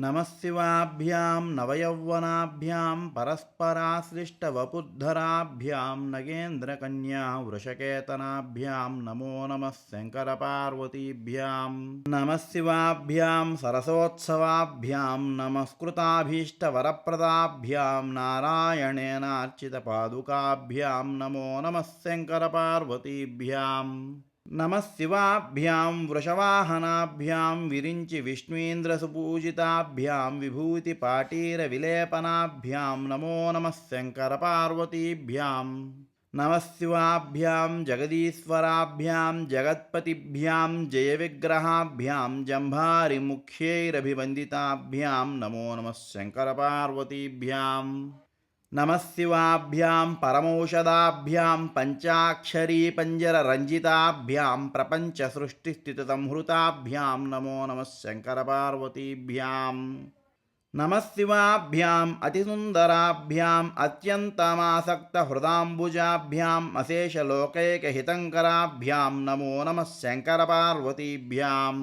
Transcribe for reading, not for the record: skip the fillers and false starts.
नमः शिवाभ्यां नवयौवनाभ्यां परस्पराश्लिष्टवपुद्धराभ्यां नगेन्द्रकन्या वृषकेतनाभ्यां नमो नमः शङ्करपार्वतीभ्यां नमः शिवाभ्यां सरसोत्सवाभ्यां नमस्कृताभीष्टवरप्रदाभ्यां नारायणेनार्चितपादुकाभ्यां नमो नमः शङ्करपार्वतीभ्याम् नमः शिवाभ्यां वृषवाहनाभ्यां विरिञ्चि विष्णुन्द्रसुपूजिताभ्यां विभूतिपाटीरविलेपनाभ्यां नमो नमः शङ्करपार्वतीभ्यां नमः शिवाभ्यां जगदीश्वराभ्यां जगत्पतिभ्यां जयविग्रहाभ्यां जम्भारिमुख्यैरभिवन्दिताभ्यां नमो नमः शङ्करपार्वतीभ्याम् नमः शिवाभ्यां परमौषधाभ्यां पञ्चाक्षरी पञ्जररञ्जिताभ्यां प्रपञ्चसृष्टिस्थितसंहृताभ्यां नमो नमः शङ्करपार्वतीभ्यां नमः शिवाभ्याम् अतिसुन्दराभ्याम् अत्यन्तमासक्तहृदाम्बुजाभ्याम् अशेषलोकैकहितङ्कराभ्यां नमो नमः शङ्करपार्वतीभ्याम्